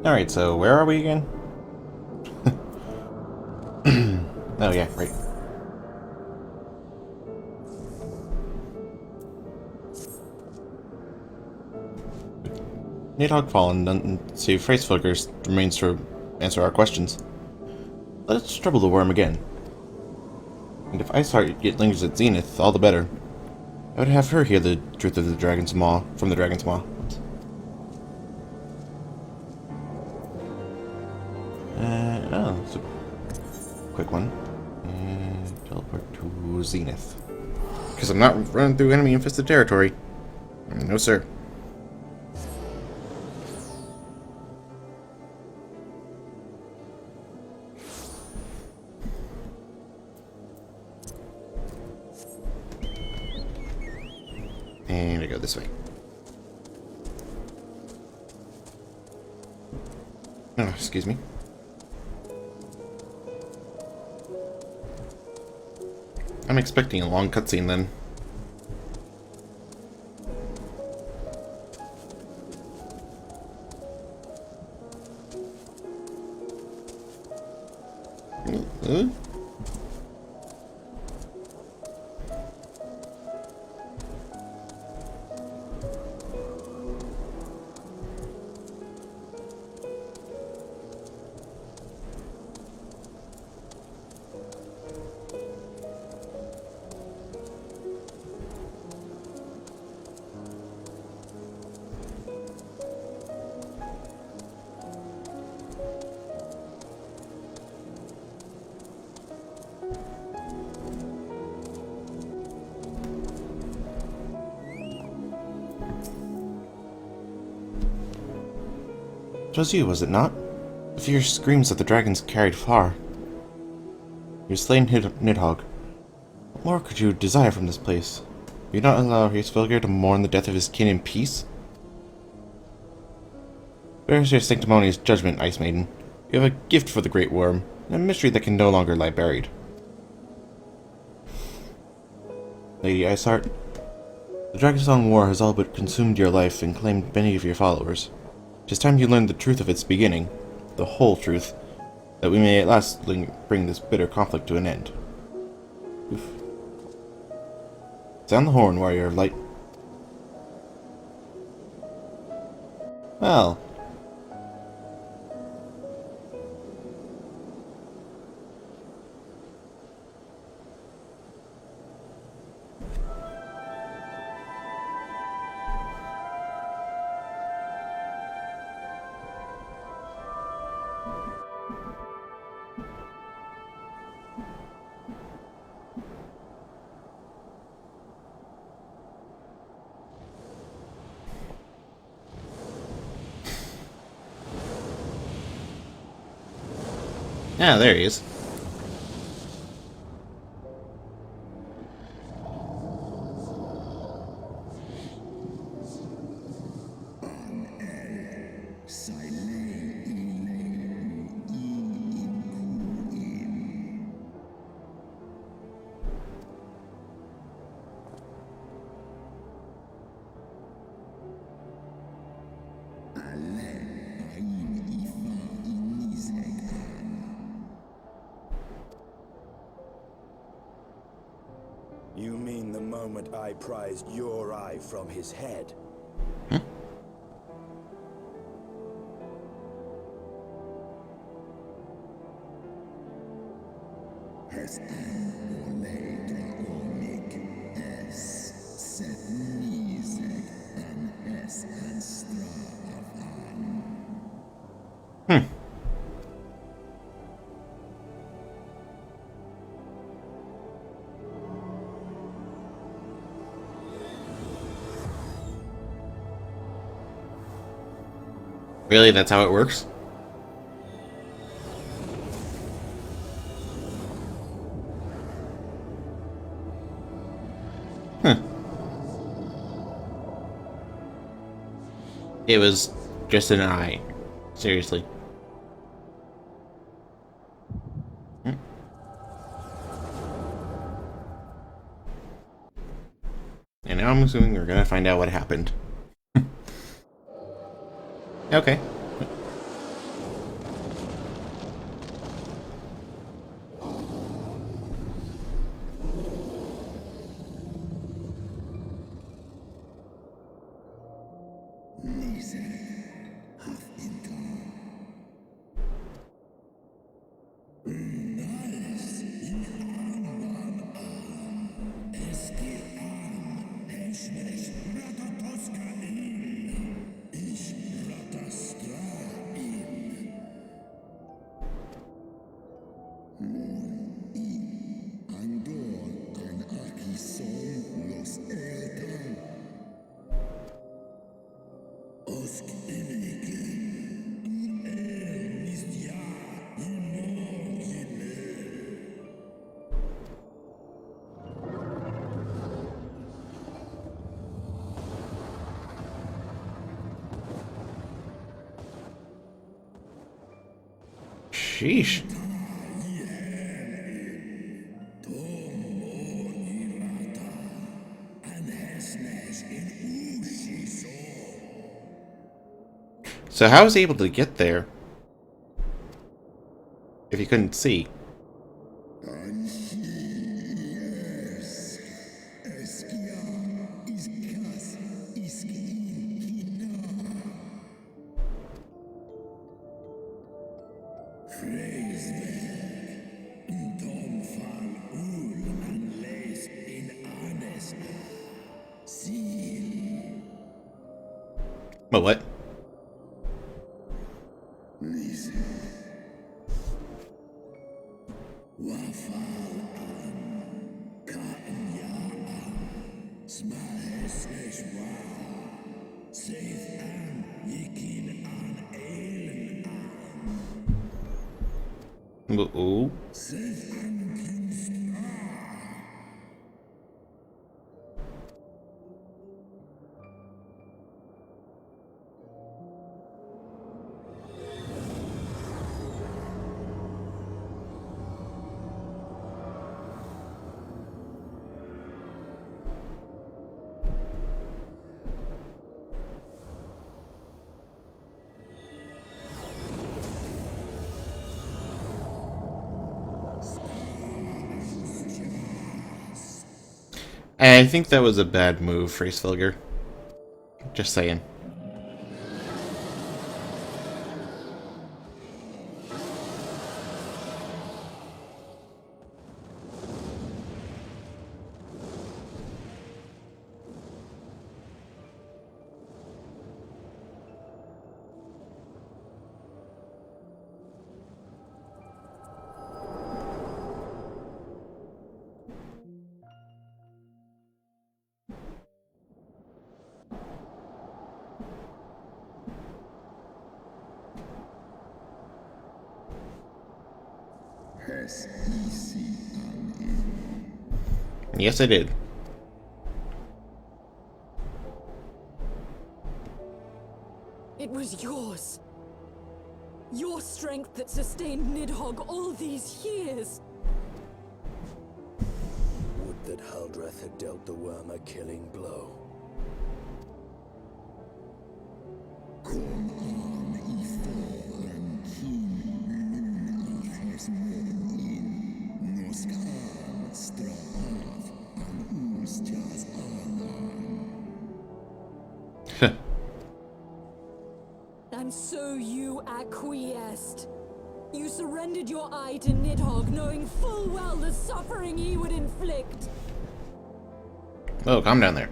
Alright, so where are we again? Oh yeah, right. Nidhogg Fallen, and see if Freysfogger remains to answer our questions. Let's trouble the worm again. And if Iceheart yet lingers at Zenith, all the better. I would have her hear the truth of the Dragon's Maw, from the Dragon's Maw. Oh, it's a quick one. And teleport to Zenith. Because I'm not running through enemy-infested territory. No, sir. And I go this way. Oh, excuse me. I'm expecting a long cutscene then. Uh? Twas you, was it not? The fierce screams of the dragons carried far. You slain Nidhogg. What more could you desire from this place? Will you not allow Hraesvelgr to mourn the death of his kin in peace? Where is your sanctimonious judgment, Ice Maiden? You have a gift for the Great Worm, and a mystery that can no longer lie buried. Lady Iceheart, the Dragonsong War has all but consumed your life and claimed many of your followers. It is time you learned the truth of its beginning, the whole truth, that we may at last bring this bitter conflict to an end. Oof. Sound the horn, warrior of light. Well. Yeah, there he is. You mean the moment I prized your eye from his head? Hmm? Hmm. Really, that's how it works? Huh. It was just an eye. Seriously. Hmm. And now I'm assuming we're gonna find out what happened. Okay. Sheesh. So how was he able to get there if he couldn't see? But what? Ooh. I think that was a bad move, Freesfilger. Just saying. Yes, I did. It was yours. Your strength that sustained Nidhogg all these years. Would that Haldreth had dealt the worm a killing blow. And so you acquiesced. You surrendered your eye to Nidhogg, knowing full well the suffering he would inflict. Oh, calm down there.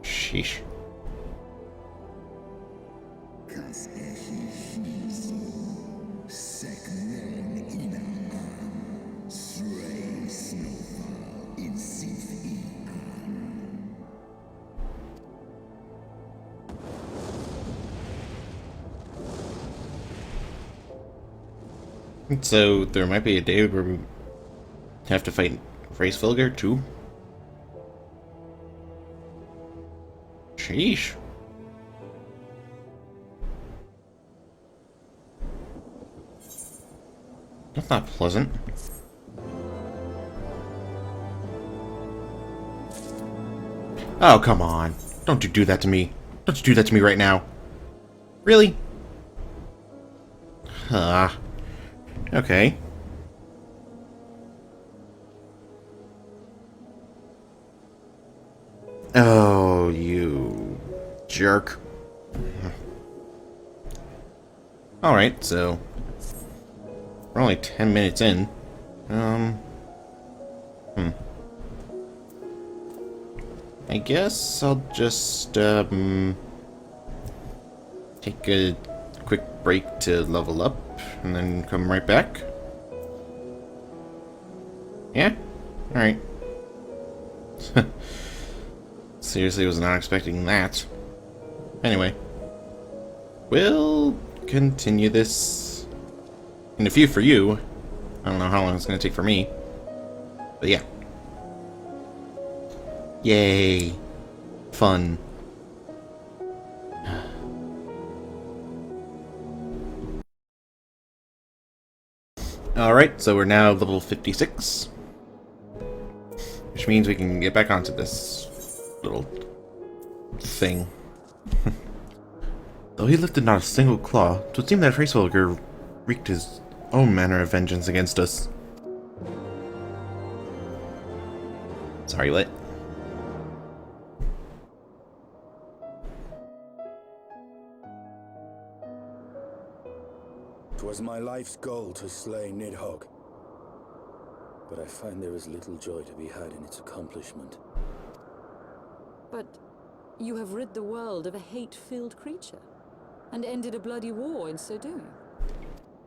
Sheesh. So there might be a day where we have to fight Freesfilger too? Sheesh. That's not pleasant. Oh, come on. Don't you do that to me. Don't you do that to me right now. Really? Okay. Oh, you jerk. Alright, so we're only 10 minutes in. I guess I'll just take a quick break to level up, and then come right back. Yeah? Alright. Seriously, was not expecting that. Anyway. We'll continue this in a few for you. I don't know how long it's going to take for me. But yeah. Yay. Fun. Alright, so we're now level 56. Which means we can get back onto this little thing. Though he lifted not a single claw, 'twould seem that Facewalker wreaked his own manner of vengeance against us. Sorry, what? 'Twas my life's goal to slay Nidhogg, but I find there is little joy to be had in its accomplishment. But you have rid the world of a hate-filled creature, and ended a bloody war in so doing.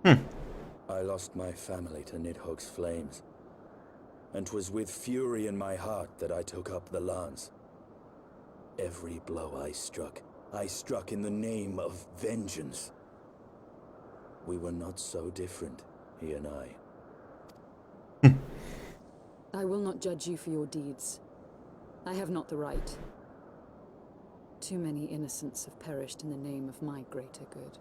I lost my family to Nidhogg's flames, and 'twas with fury in my heart that I took up the lance. Every blow I struck in the name of vengeance. We were not so different, he and I. I will not judge you for your deeds. I have not the right. Too many innocents have perished in the name of my greater good.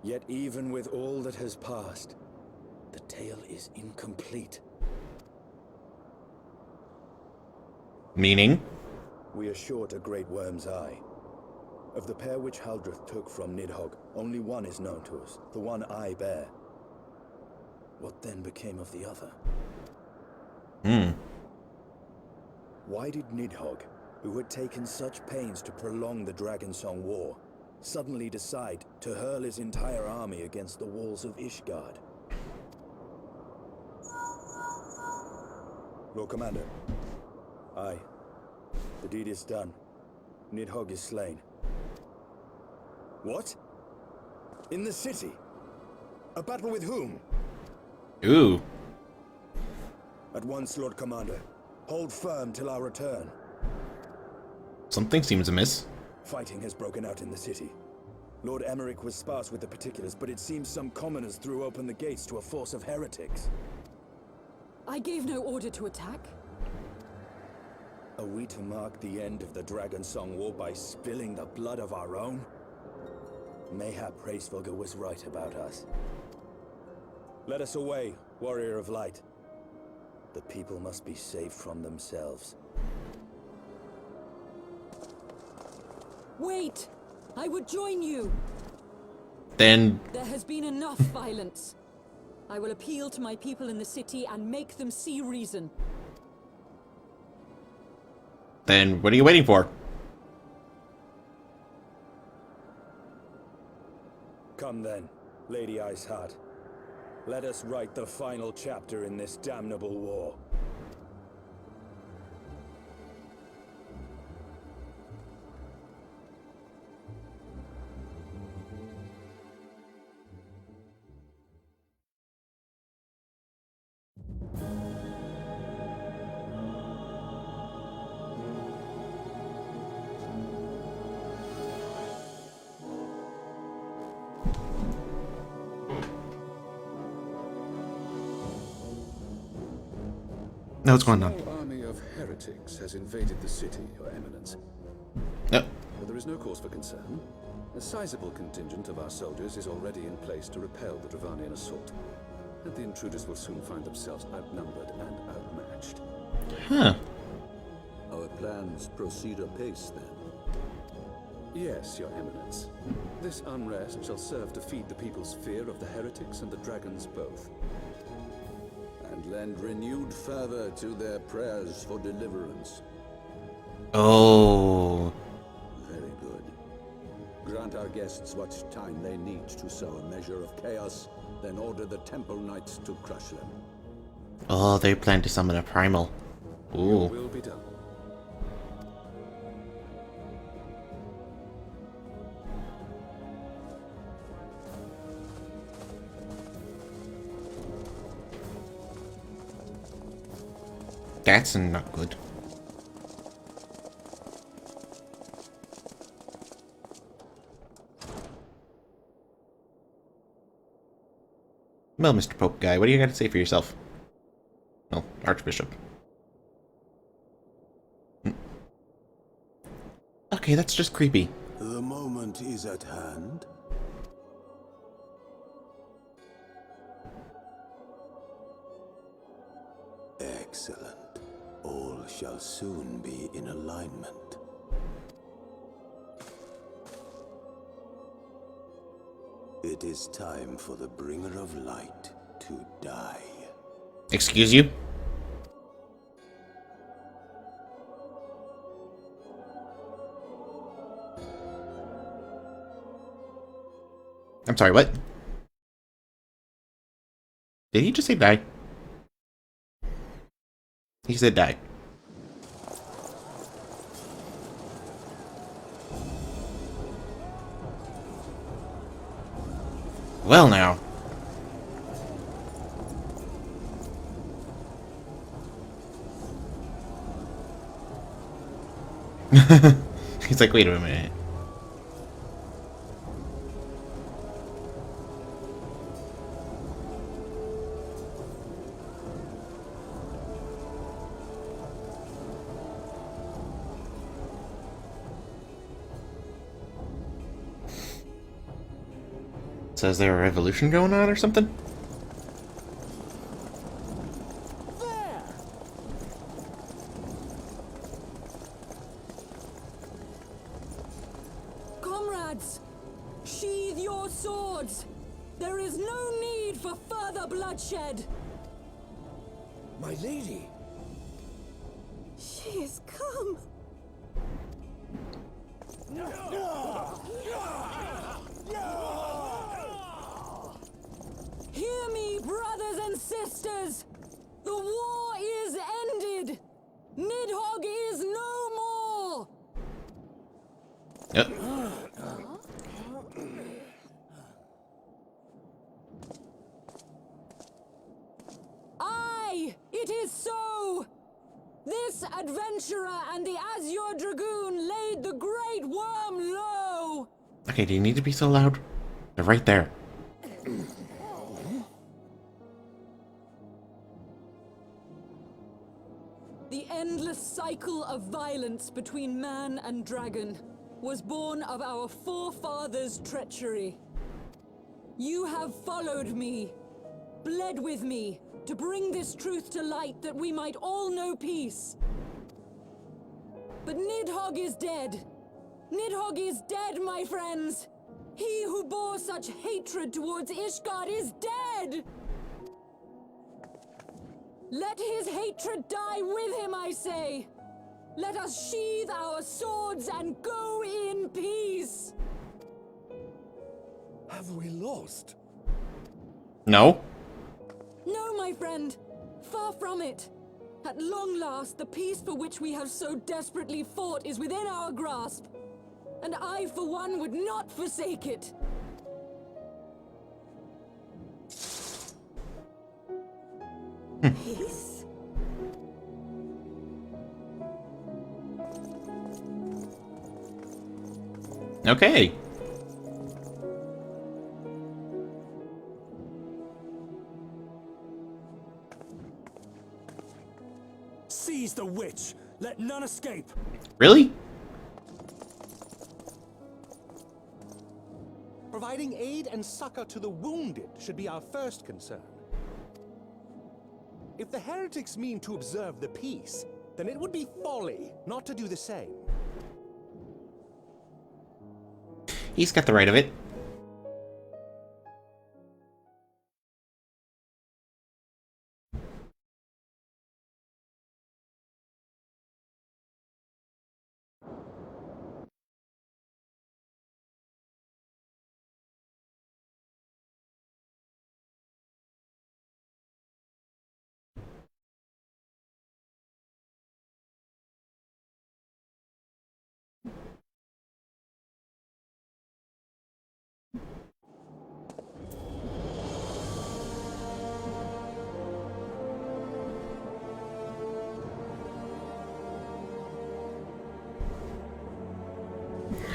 Yet even with all that has passed, the tale is incomplete. Meaning? We are short a great worm's eye. Of the pair which Haldreth took from Nidhogg, only one is known to us, the one I bear. What then became of the other? Why did Nidhogg, who had taken such pains to prolong the Dragonsong War, suddenly decide to hurl his entire army against the walls of Ishgard? Lord Commander. Aye. The deed is done. Nidhogg is slain. What? In the city? A battle with whom? Ooh. At once, Lord Commander. Hold firm till our return. Something seems amiss. Fighting has broken out in the city. Lord Emmerich was sparse with the particulars, but it seems some commoners threw open the gates to a force of heretics. I gave no order to attack. Are we to mark the end of the Dragonsong War by spilling the blood of our own? Mayhap Hraesvelgr was right about us. Let us away, warrior of light. The people must be saved from themselves. Wait! I would join you! Then There has been enough violence. I will appeal to my people in the city and make them see reason. what are you waiting for? Come then, Lady Iceheart. Let us write the final chapter in this damnable war. Now what's going on? A small army of heretics has invaded the city, Your Eminence. Oh. But there is no cause for concern. A sizable contingent of our soldiers is already in place to repel the Dravanian assault. And the intruders will soon find themselves outnumbered and outmatched. Huh. Our plans proceed apace, then? Yes, Your Eminence. This unrest shall serve to feed the people's fear of the heretics and the dragons both. And lend renewed fervor to their prayers for deliverance. Oh. Very good. Grant our guests what time they need to sow a measure of chaos, then order the Temple Knights to crush them. Oh, they plan to summon a primal. Your Ooh. will be done. That's not good. Well, Mr. Pope guy, what do you got to say for yourself? Well, Archbishop. Okay, that's just creepy. The moment is at hand. Excellent. All shall soon be in alignment. It is time for the bringer of light to die. Excuse you? I'm sorry, what? Did he just say die? He said die. Well now. He's like, wait a minute. So is there a revolution going on or something? Comrades, sheathe your swords. There is no need for further bloodshed. My lady! She has come. Hear me, brothers and sisters! The war is ended! Nidhogg is no more! Yep. Aye, it is so! This adventurer and the Azure Dragoon laid the great worm low! Okay, do you need to be so loud? They're right there. The endless cycle of violence between man and dragon was born of our forefathers' treachery. You have followed me, bled with me, to bring this truth to light that we might all know peace. But Nidhogg is dead. Nidhogg is dead, my friends. He who bore such hatred towards Ishgard is dead. Let his hatred die with him, I say. Let us sheathe our swords and go in peace. Have we lost? No? No, my friend. Far from it. At long last, the peace for which we have so desperately fought is within our grasp. And I, for one, would not forsake it. Peace? Okay. Seize the witch! Let none escape! Really? Providing aid and succor to the wounded should be our first concern. If the heretics mean to observe the peace, then it would be folly not to do the same. He's got the right of it.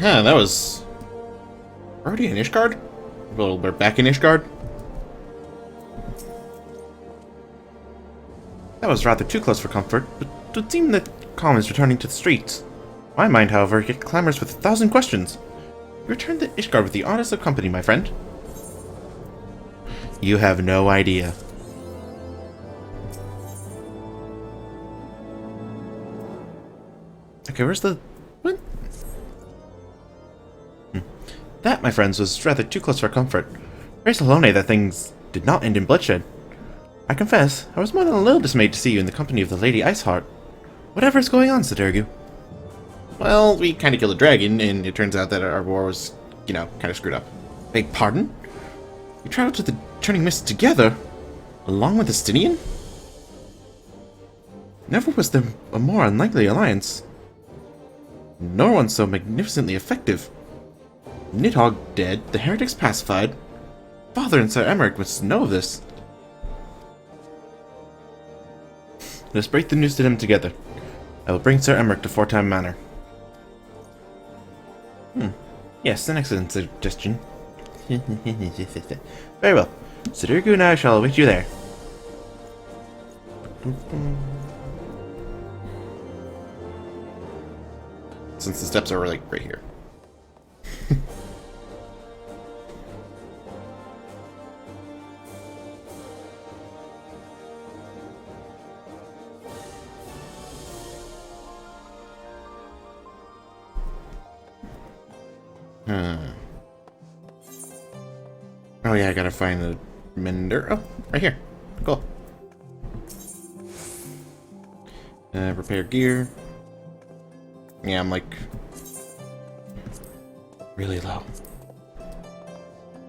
Huh, that was... already in Ishgard? Well, we're back in Ishgard? That was rather too close for comfort, but it would seem that calm is returning to the streets. My mind, however, yet clamors with 1,000 questions. You returned to Ishgard with the honest of company, my friend. You have no idea. Okay, where's the... what? That, my friends, was rather too close for comfort. Praise Alone that things did not end in bloodshed. I confess, I was more than a little dismayed to see you in the company of the Lady Iceheart. Whatever is going on, Sedergu? Well, we kind of killed a dragon, and it turns out that our war was, you know, kind of screwed up. Beg pardon? We traveled to the Turning Mist together? Along with the Stinian? Never was there a more unlikely alliance. Nor one so magnificently effective. Nidhogg dead, the heretics pacified. Father and Sir Emmerich must know of this. Let us break the news to them together. I will bring Sir Emmerich to Fortime Manor. Yes, an excellent suggestion. Very well. Sedergu and I shall await you there. Since the steps are like right here. Oh yeah, I gotta find the mender. Oh, right here. Cool. Repair gear. Yeah, I'm like really low.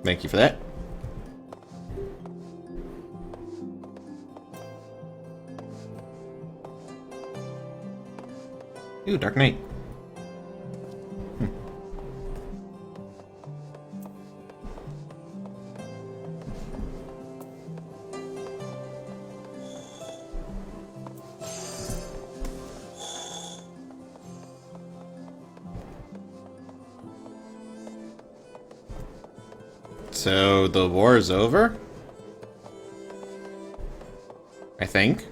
Thank you for that. Ooh, Dark Knight. So the war is over? I think.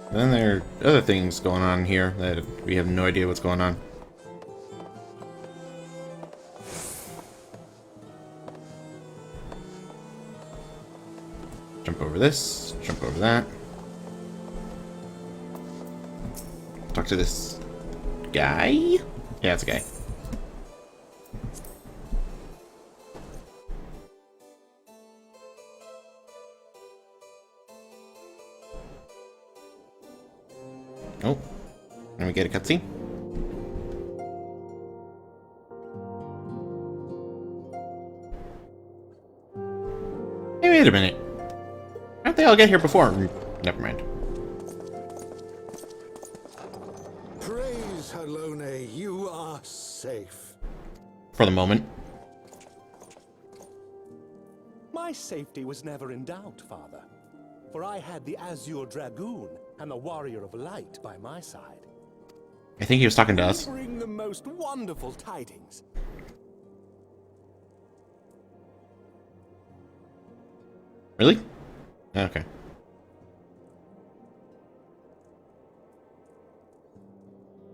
And then there are other things going on here that we have no idea what's going on. Jump over this, jump over that. Talk to this guy? Yeah, it's a guy. Oh, let me get a cutscene. Hey, wait a minute. How'd they all get here before? Never mind. Praise Halone, you are safe. For the moment. My safety was never in doubt, Father. For I had the Azure Dragoon and the Warrior of Light by my side. I think he was talking to us. Bring the most wonderful tidings. Really? Okay.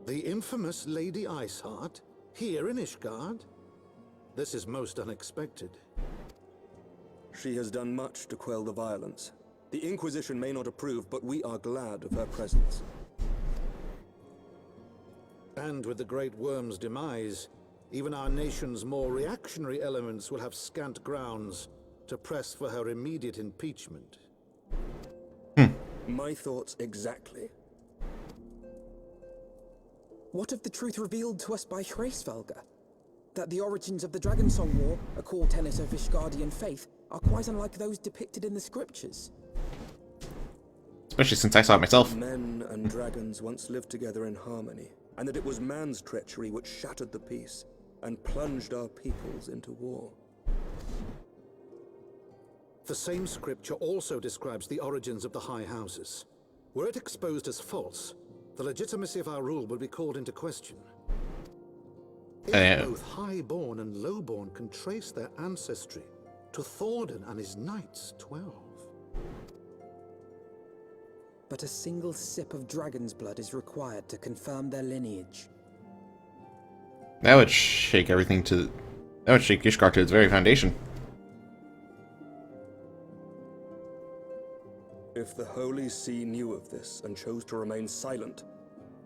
The infamous Lady Iceheart, here in Ishgard? This is most unexpected. She has done much to quell the violence. The Inquisition may not approve, but we are glad of her presence. And with the Great Worm's demise, even our nation's more reactionary elements will have scant grounds to press for her immediate impeachment. My thoughts exactly. What of the truth revealed to us by Hraesvelga? That the origins of the Dragonsong War, a core tenet of Ishgardian faith, are quite unlike those depicted in the scriptures. Especially since I saw it myself. Men and dragons once lived together in harmony, and that it was man's treachery which shattered the peace and plunged our peoples into war. The same scripture also describes the origins of the High Houses. Were it exposed as false, the legitimacy of our rule would be called into question. If both highborn and lowborn can trace their ancestry to Thordan and his knights, 12. But a single sip of dragon's blood is required to confirm their lineage. That would shake everything to... That would shake Ishgard to its very foundation. If the Holy See knew of this and chose to remain silent,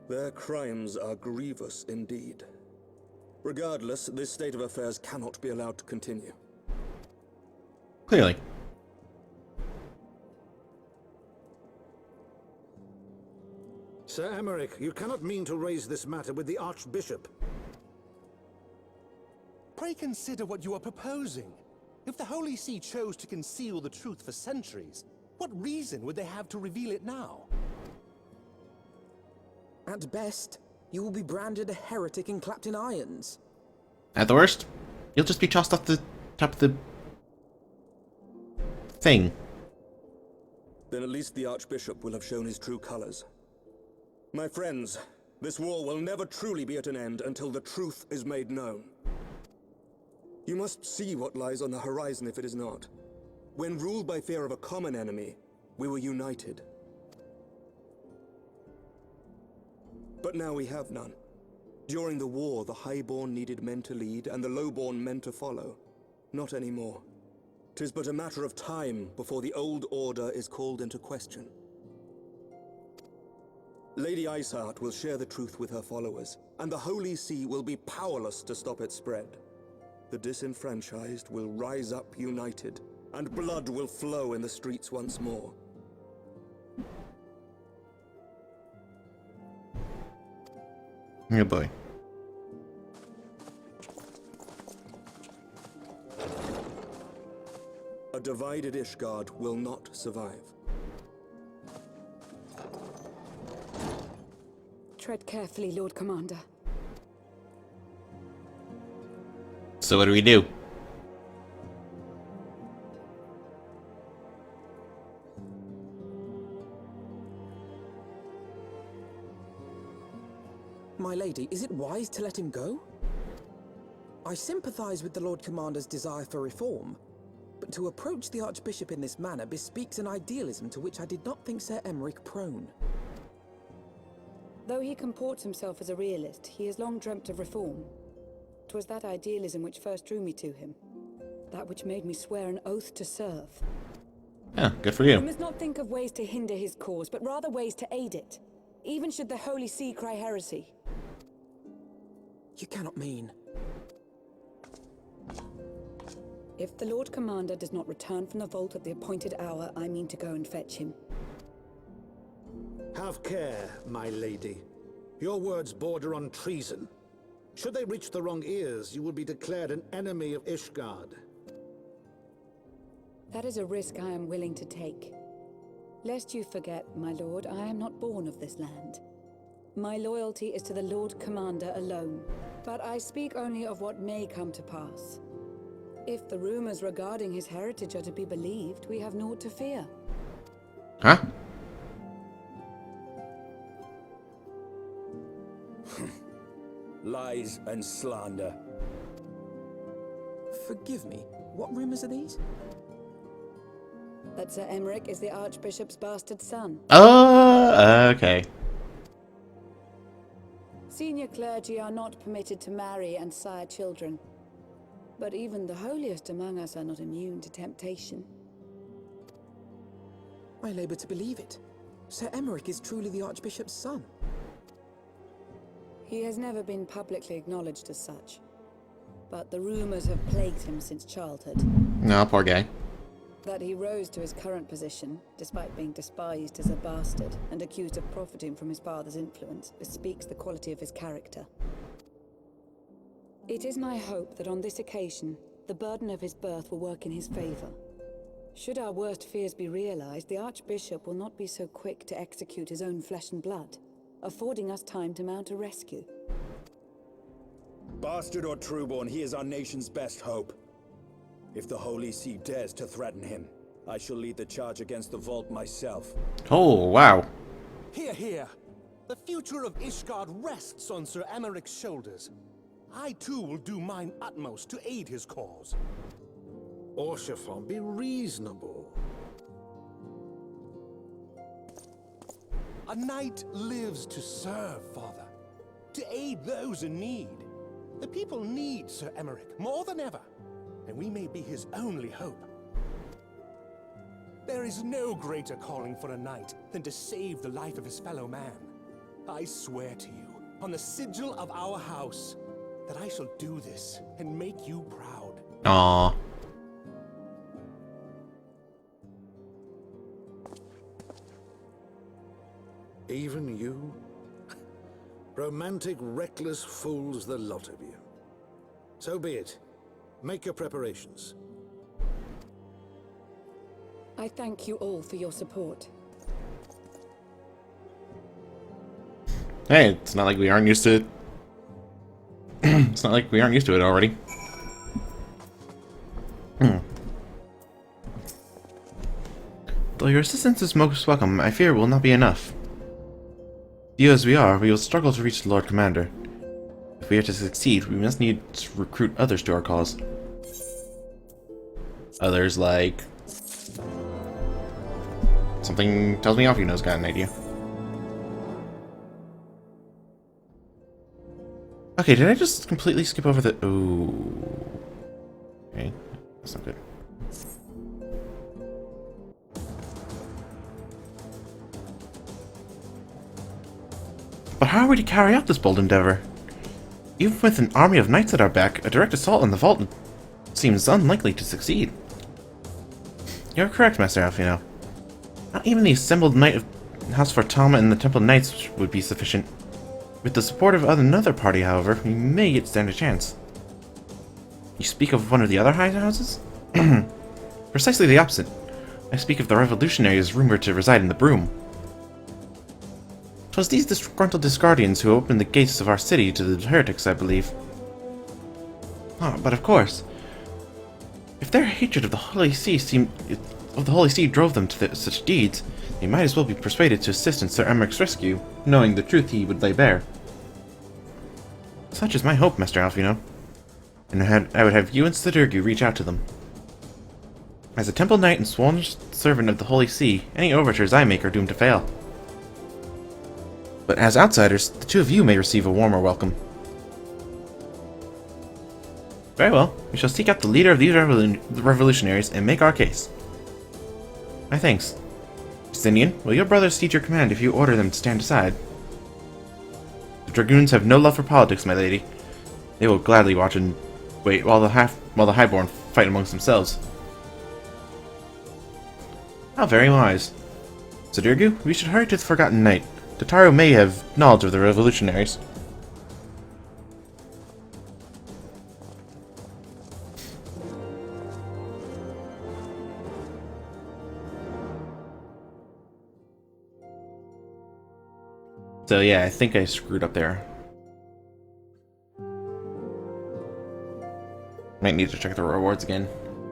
their crimes are grievous indeed. Regardless, this state of affairs cannot be allowed to continue. Clearly. Sir Emmerich, you cannot mean to raise this matter with the Archbishop. Pray consider what you are proposing. If the Holy See chose to conceal the truth for centuries, what reason would they have to reveal it now? At best, you will be branded a heretic and clapped in irons. At the worst, you'll just be tossed off the top of the... thing. Then at least the Archbishop will have shown his true colors. My friends, this war will never truly be at an end until the truth is made known. You must see what lies on the horizon if it is not. When ruled by fear of a common enemy, we were united. But now we have none. During the war, the highborn needed men to lead, and the lowborn men to follow. Not anymore. 'Tis but a matter of time before the old order is called into question. Lady Iceheart will share the truth with her followers, and the Holy See will be powerless to stop its spread. The disenfranchised will rise up united, and blood will flow in the streets once more. Oh boy. A divided Ishgard will not survive. Tread carefully, Lord Commander. So what do we do? My lady, is it wise to let him go? I sympathize with the Lord Commander's desire for reform, but to approach the Archbishop in this manner bespeaks an idealism to which I did not think Sir Emmerich prone. Though he comports himself as a realist, he has long dreamt of reform. 'Twas that idealism which first drew me to him. That which made me swear an oath to serve. Yeah, good for We you. must not think of ways to hinder his cause, but rather ways to aid it. Even should the Holy See cry heresy. You cannot mean... If the Lord Commander does not return from the vault at the appointed hour, I mean to go and fetch him. Have care, my lady. Your words border on treason. Should they reach the wrong ears, you will be declared an enemy of Ishgard. That is a risk I am willing to take. Lest you forget, my lord, I am not born of this land. My loyalty is to the Lord Commander alone, but I speak only of what may come to pass. If the rumors regarding his heritage are to be believed, we have naught to fear. Huh? Lies and slander. Forgive me, what rumors are these? That Sir Emmerich is the Archbishop's bastard son. Oh, okay. Senior clergy are not permitted to marry and sire children. But even the holiest among us are not immune to temptation. I labor to believe it. Sir Emmerich is truly the Archbishop's son. He has never been publicly acknowledged as such. But the rumors have plagued him since childhood. No, poor guy. That he rose to his current position, despite being despised as a bastard and accused of profiting from his father's influence, bespeaks the quality of his character. It is my hope that on this occasion, the burden of his birth will work in his favor. Should our worst fears be realized, the Archbishop will not be so quick to execute his own flesh and blood, affording us time to mount a rescue. Bastard or trueborn, he is our nation's best hope. If the Holy See dares to threaten him, I shall lead the charge against the vault myself. Oh, wow. Hear, hear! The future of Ishgard rests on Sir Emmerich's shoulders. I too will do mine utmost to aid his cause. Orshafon, be reasonable. A knight lives to serve, Father. To aid those in need. The people need Sir Emmerich more than ever, and we may be his only hope. There is no greater calling for a knight than to save the life of his fellow man. I swear to you, on the sigil of our house, that I shall do this and make you proud. Aww. Even you? Romantic, reckless fools, the lot of you. So be it. Make your preparations. I thank you all for your support. Hey, it's not like we aren't used to it. It's not like we aren't used to it already. Though your assistance is most welcome, I fear it will not be enough. Few as we are, we will struggle to reach the Lord Commander. If we are to succeed, we must need to recruit others to our cause. Others like... Something tells me Alfino's got an idea. Okay, did I just completely skip over the... Ooh. Okay, that's not good. But how are we to carry out this bold endeavor? Even with an army of knights at our back, a direct assault on the vault seems unlikely to succeed. You're correct, Master Alfino. Not even the assembled Knight of House Fortama and the Temple Knights would be sufficient. With the support of another party, however, we may yet stand a chance. You speak of one of the other high houses? Precisely the opposite. I speak of the revolutionaries rumored to reside in the Broom. 'Twas these disgruntled Discardians who opened the gates of our city to the heretics, I believe. Ah, but of course, if their hatred of the Holy See drove them to such deeds, they might as well be persuaded to assist in Sir Emmerich's rescue, knowing the truth he would lay bare. Such is my hope, Master Alfino, and I would have you and Sidurgu reach out to them. As a Temple Knight and sworn servant of the Holy See, any overtures I make are doomed to fail. But as outsiders, the two of you may receive a warmer welcome. Very well, we shall seek out the leader of these revolutionaries and make our case. My thanks. Justinian, will your brothers cede your command if you order them to stand aside? The Dragoons have no love for politics, my lady. They will gladly watch and wait while the Highborn fight amongst themselves. How very wise. Sidurgu, we should hurry to the Forgotten Knight. Tataru may have knowledge of the revolutionaries. So yeah, I think I screwed up there. Might need to check the rewards again,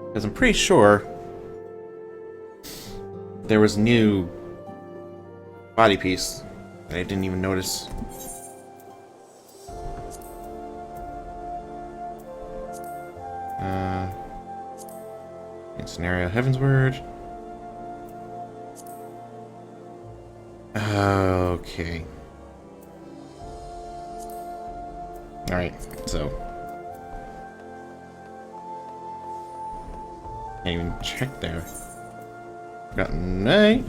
because I'm pretty sure there was a new body piece that I didn't even notice. Scenario Heavensward. Okay. Alright, so. Can't even check there. Got night.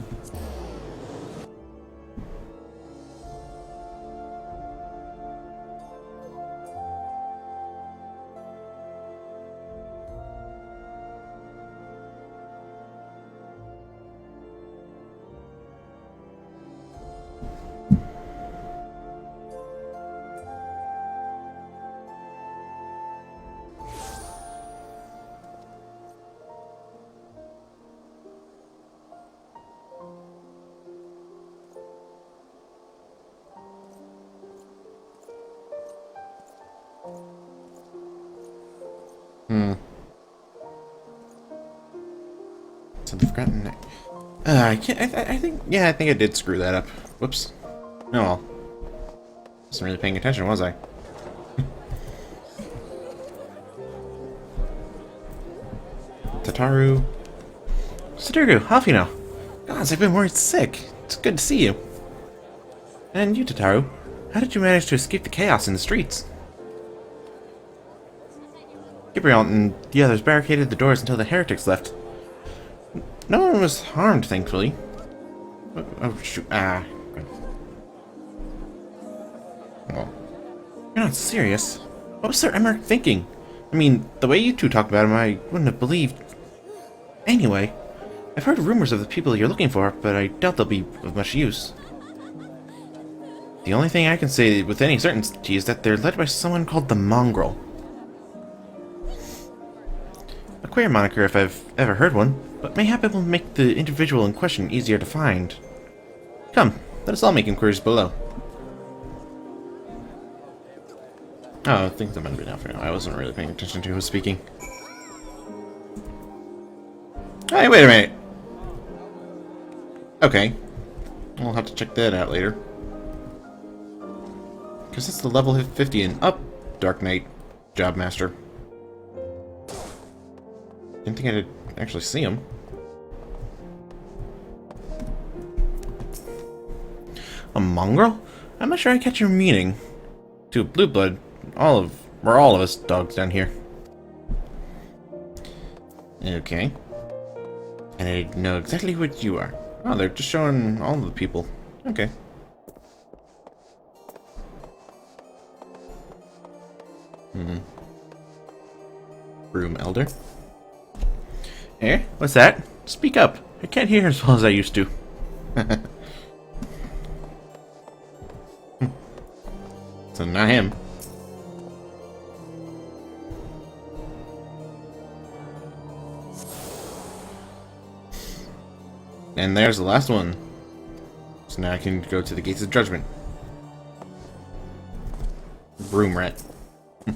So the Forgotten Knight. I can't. I think. Yeah, I think I did screw that up. Whoops. Oh well. Wasn't really paying attention, was I? Tataru. Sudoku, how do you know? Gods, I've been worried sick. It's good to see you. And you, Tataru, how did you manage to escape the chaos in the streets? Gabriel and the others barricaded the doors until the heretics left. No one was harmed, thankfully. Oh, shoot. Ah. Well, you're not serious. What was Sir Emmerich thinking? I mean, the way you two talked about him, I wouldn't have believed. Anyway, I've heard rumors of the people you're looking for, but I doubt they'll be of much use. The only thing I can say with any certainty is that they're led by someone called the Mongrel. A queer moniker if I've ever heard one, but mayhap it will make the individual in question easier to find. Come, let us all make inquiries below. Oh, I think that might have been out for now. I wasn't really paying attention to who was speaking. Hey, wait a minute! Okay. We'll have to check that out later. Because it's the level 50 and up Dark Knight Job Master. Didn't think I did actually see him. A mongrel? I'm not sure I catch your meaning. To a blue blood, we're all of us dogs down here. Okay. And I know exactly what you are. Oh, they're just showing all of the people. Okay. Broom Elder. Eh? What's that? Speak up. I can't hear as well as I used to. So not him. And there's the last one. So now I can go to the Gates of Judgment. Broom Rat. I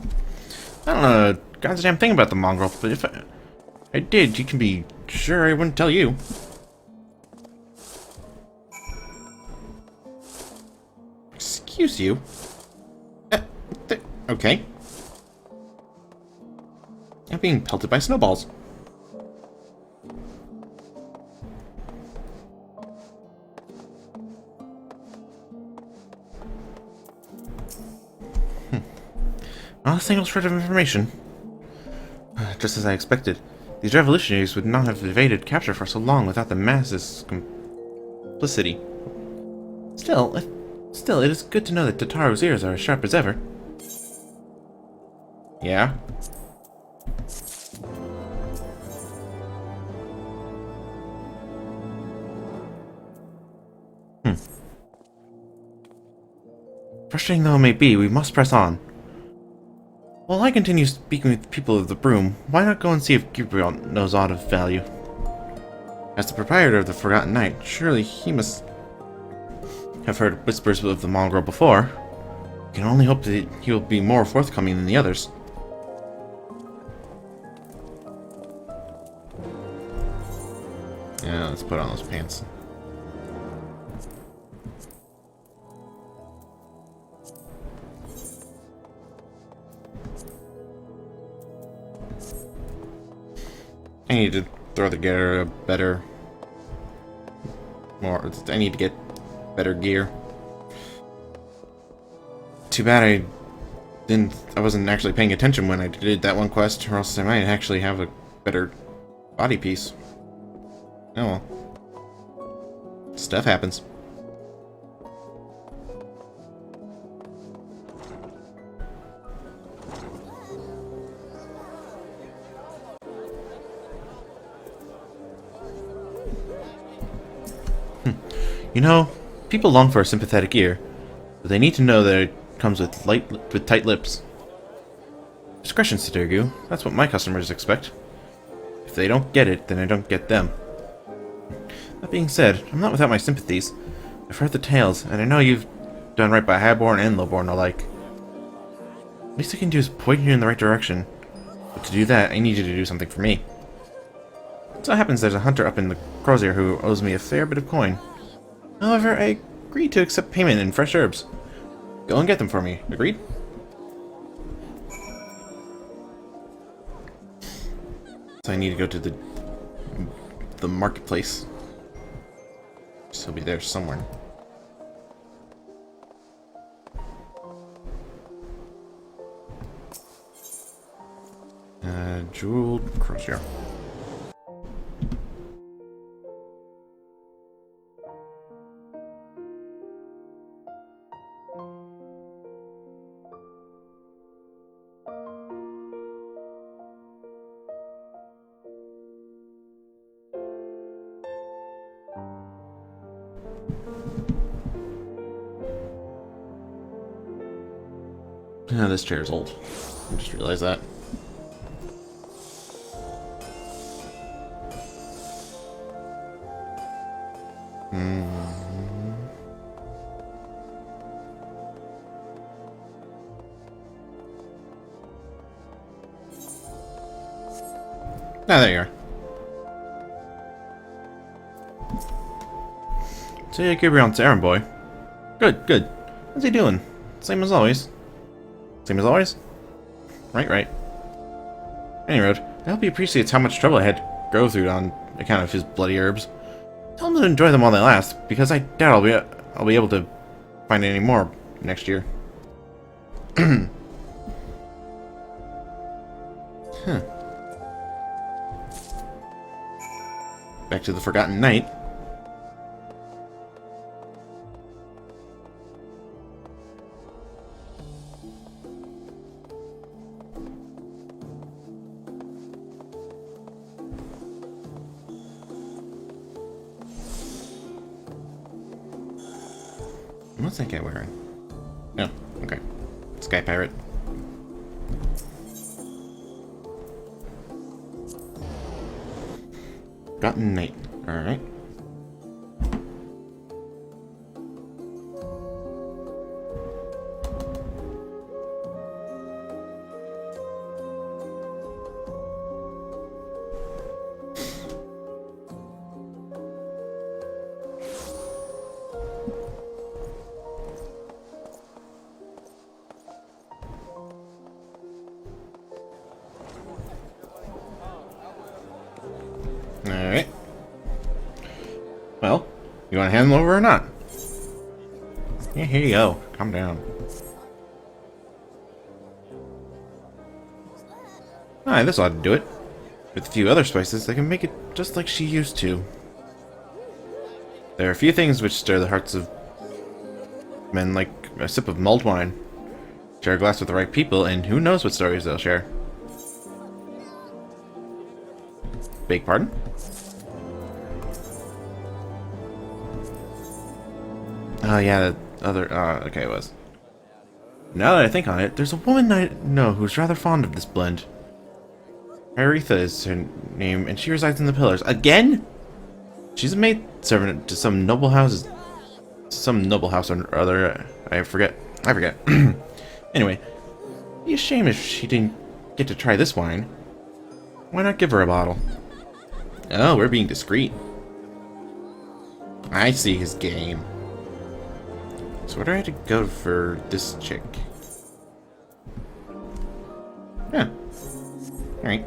don't know a goddamn thing about the mongrel, but if I did, you can be sure I wouldn't tell you. Excuse you? Okay. I'm being pelted by snowballs. Not a single shred of information. Just as I expected. These revolutionaries would not have evaded capture for so long without the masses' complicity. Still, it is good to know that Tataru's ears are as sharp as ever. Yeah? Frustrating though it may be, we must press on. While I continue speaking with the people of the Broom, why not go and see if Gabriel knows aught of value? As the proprietor of the Forgotten Knight, surely he must have heard whispers of the mongrel before. We can only hope that he will be more forthcoming than the others. Yeah, let's put on those pants. I need to throw together a better... I need to get better gear. Too bad I wasn't actually paying attention when I did that one quest, or else I might actually have a better body piece. Oh well. Stuff happens. You know, people long for a sympathetic ear, but they need to know that it comes with tight lips. Discretion, Sudoku. That's what my customers expect. If they don't get it, then I don't get them. That being said, I'm not without my sympathies. I've heard the tales, and I know you've done right by Highborn and Lowborn alike. Least I can do is point you in the right direction. But to do that, I need you to do something for me. It so happens there's a hunter up in the Crozier who owes me a fair bit of coin. However, I agreed to accept payment in fresh herbs. Go and get them for me. Agreed? So I need to go to the marketplace. So he'll be there somewhere. Jeweled crochet. This chair is old. I just realized that. Ah, there you are. So yeah, Gabriel's errand boy. Good, good. What's he doing? Same as always. Same as always? Right. Any road, I hope he appreciates how much trouble I had to go through on account of his bloody herbs. Tell him to enjoy them while they last, because I doubt I'll be able to find any more next year. Huh. Back to the Forgotten Night. What's that guy wearing? Oh, okay. Sky Pirate. Forgotten Night. Alright. Alright. Well, you want to hand them over or not? Yeah, here you go. Calm down. Alright, this ought to do it. With a few other spices, I can make it just like she used to. There are a few things which stir the hearts of men, like a sip of mulled wine. Share a glass with the right people, and who knows what stories they'll share. Beg pardon? Oh yeah, the other, okay, it was. Now that I think on it, there's a woman I know who's rather fond of this blend. Aretha is her name, and she resides in the Pillars. Again? She's a maid servant to some noble houses. Some noble house or other, I forget. Anyway, it'd be a shame if she didn't get to try this wine. Why not give her a bottle? Oh, we're being discreet. I see his game. So where do I have to go for this chick? Yeah. Alright.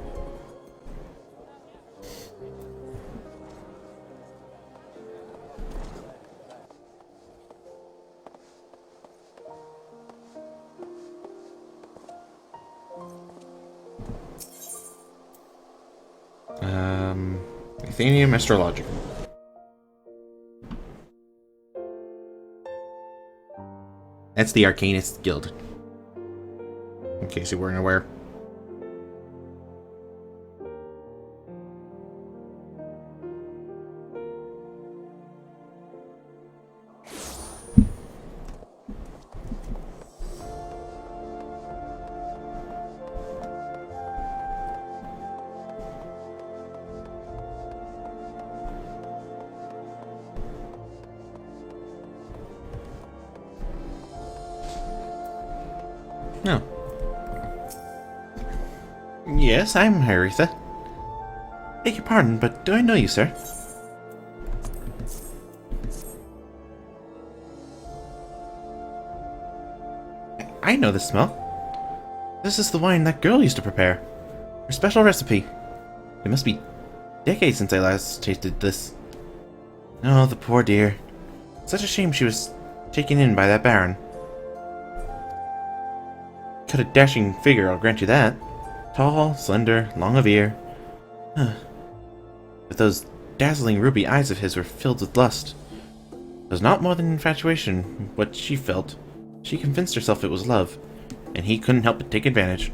Athenium Astrologicum. That's the Arcanist Guild. In case you weren't aware. No. Yes, I'm Aretha. Beg your pardon, but do I know you, sir? I know this smell. This is the wine that girl used to prepare. Her special recipe. It must be decades since I last tasted this. Oh, the poor dear. Such a shame she was taken in by that Baron. Cut a dashing figure, I'll grant you that. Tall, slender, long of ear. But those dazzling ruby eyes of his were filled with lust. It was not more than infatuation, what she felt. She convinced herself it was love, and he couldn't help but take advantage.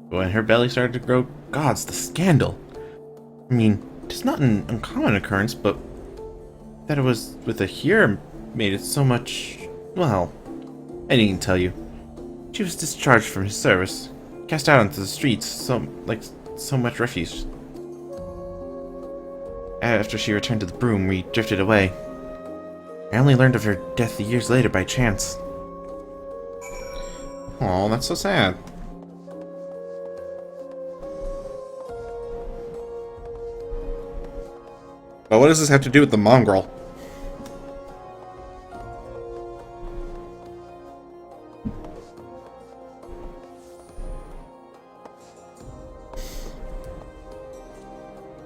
But when her belly started to grow, gods, the scandal! I mean, it's not an uncommon occurrence, but that it was with a here made it so much... well, I needn't tell you. She was discharged from his service, cast out onto the streets, so much refuse. After she returned to the broom, we drifted away. I only learned of her death years later by chance. Oh, that's so sad. But what does this have to do with the mongrel?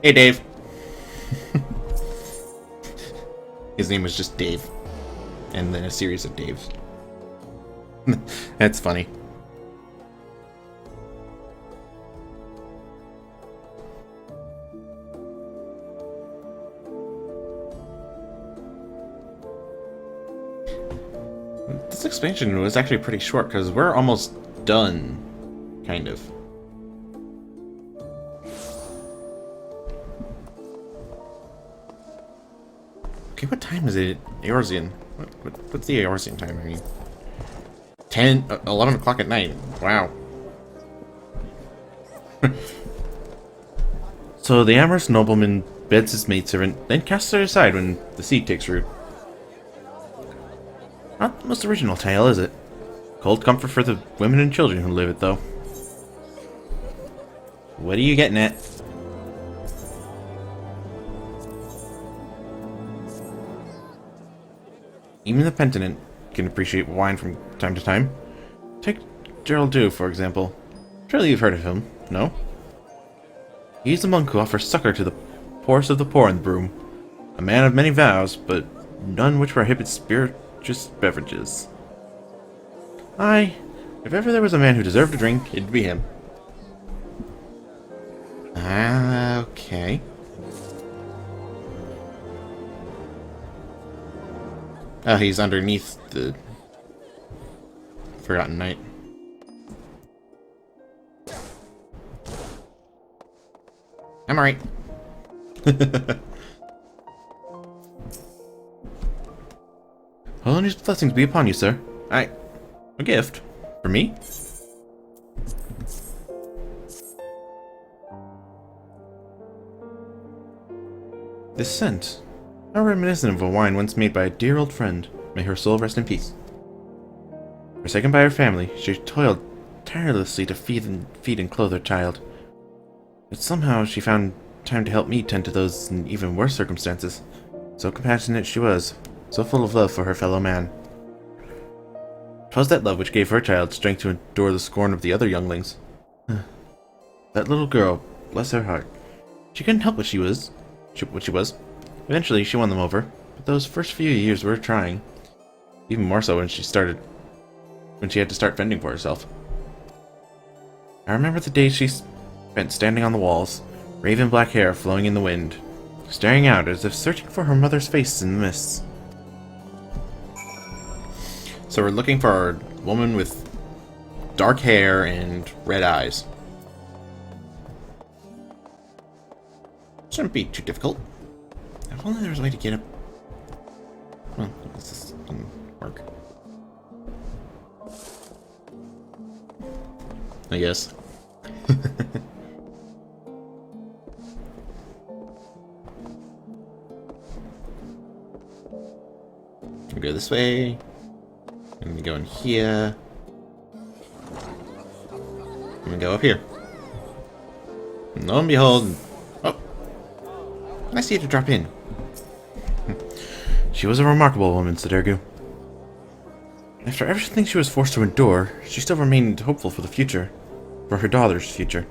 Hey, Dave. His name was just Dave. And then a series of Daves. That's funny. This expansion was actually pretty short because we're almost done, kind of. Okay, what time is it? Eorzean. What's the Eorzean time? I mean, 11 o'clock at night. Wow. So the amorous nobleman beds his maidservant, then casts her aside when the seed takes root. Not the most original tale, is it? Cold comfort for the women and children who live it, though. What are you getting at? Even the penitent can appreciate wine from time to time. Take Gerald Dew, for example. Surely you've heard of him, no? He's the monk who offers succor to the poorest of the poor in the broom. A man of many vows, but none which prohibit spirituous beverages. Aye, if ever there was a man who deserved a drink, it'd be him. Ah, okay. Oh, he's underneath the Forgotten Knight. I'm alright. His blessings be upon you, sir. A gift? For me? This scent. How reminiscent of a wine once made by a dear old friend. May her soul rest in peace. Forsaken by her family, she toiled tirelessly to feed and clothe her child. But somehow she found time to help me tend to those in even worse circumstances. So compassionate she was, so full of love for her fellow man. 'Twas that love which gave her child strength to endure the scorn of the other younglings. That little girl, bless her heart. She couldn't help what she was. Eventually, she won them over, but those first few years were trying. Even more so when she had to start fending for herself. I remember the days she spent standing on the walls, raven black hair flowing in the wind, staring out as if searching for her mother's face in the mists. So we're looking for a woman with dark hair and red eyes. Shouldn't be too difficult. If only there was a way to get up. Well, this doesn't work. I guess. We go this way. And we go in here. And we go up here. And lo and behold. Oh! I see you to drop in. She was a remarkable woman, Sedergu. After everything she was forced to endure, she still remained hopeful for the future. For her daughter's future.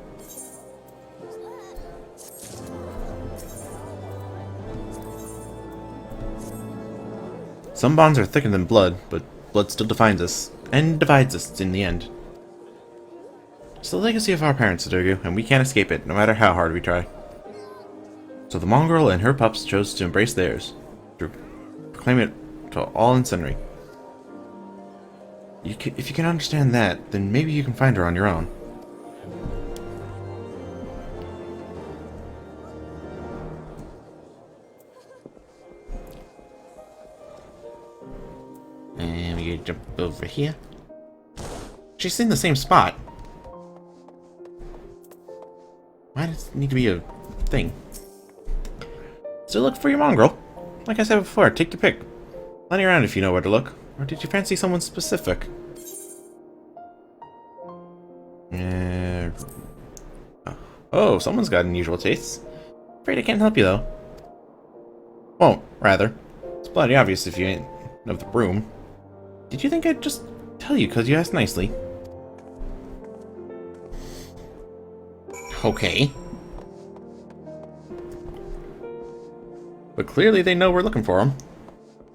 Some bonds are thicker than blood, but blood still defines us, and divides us in the end. It's the legacy of our parents, Sturgu, and we can't escape it, no matter how hard we try. So the mongrel and her pups chose to embrace theirs, to proclaim it to all and sundry. If you can understand that, then maybe you can find her on your own. And we jump over here. She's in the same spot. Why does it need to be a thing? Still look for your mongrel. Like I said before, take your pick. Plenty around if you know where to look. Or did you fancy someone specific? Oh, someone's got unusual tastes. Afraid I can't help you though. Won't, rather. It's bloody obvious if you ain't of the broom. Did you think I'd just tell you because you asked nicely? Okay. But clearly they know we're looking for them.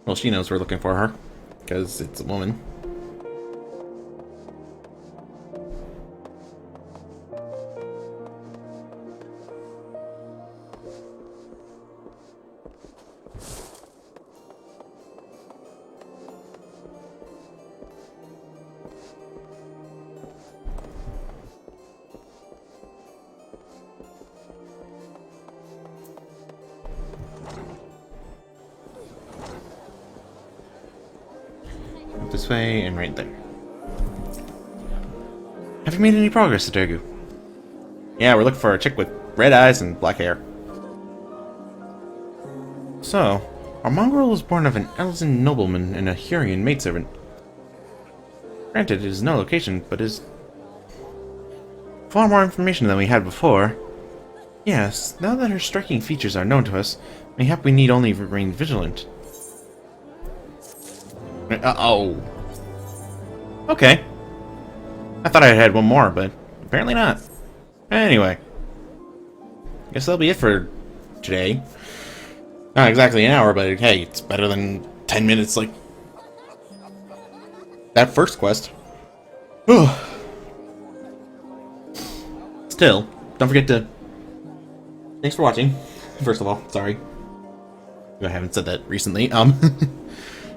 Well, she knows we're looking for her, because it's a woman. This way and right there. Have you made any progress, Sturgu? Yeah, we're looking for a chick with red eyes and black hair. So, our mongrel was born of an Elzen nobleman and a Hurrian maidservant. Granted, it is no location, but is far more information than we had before. Yes, now that her striking features are known to us, mayhap we need only remain vigilant. Uh-oh. Okay. I thought I had one more, but apparently not. Anyway. Guess that'll be it for today. Not exactly an hour, but hey, it's better than 10 minutes like that first quest. Still, don't forget to... Thanks for watching. First of all, sorry. I haven't said that recently.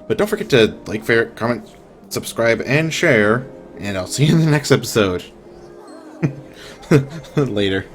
But don't forget to like, favorite, comment, subscribe, and share. And I'll see you in the next episode. Later.